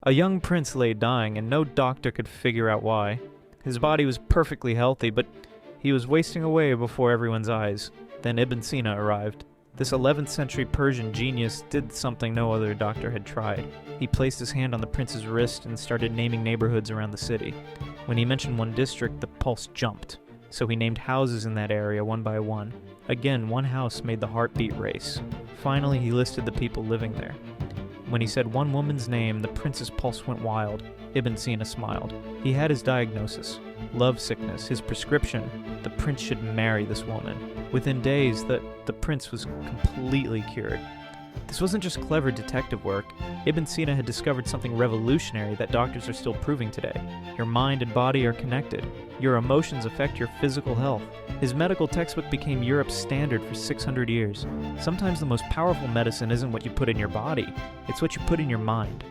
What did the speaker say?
A young prince lay dying, and no doctor could figure out why. His body was perfectly healthy, but he was wasting away before everyone's eyes. Then Ibn Sina arrived. This 11th century Persian genius did something no other doctor had tried. He placed his hand on the prince's wrist and started naming neighborhoods around the city. When he mentioned one district, the pulse jumped. So he named houses in that area one by one. Again, one house made the heartbeat race. Finally, he listed the people living there. When he said one woman's name, the prince's pulse went wild. Ibn Sina smiled. He had his diagnosis. Love sickness. His prescription. The prince should marry this woman. Within days, the prince was completely cured. This wasn't just clever detective work. Ibn Sina had discovered something revolutionary that doctors are still proving today. Your mind and body are connected. Your emotions affect your physical health. His medical textbook became Europe's standard for 600 years. Sometimes the most powerful medicine isn't what you put in your body, it's what you put in your mind.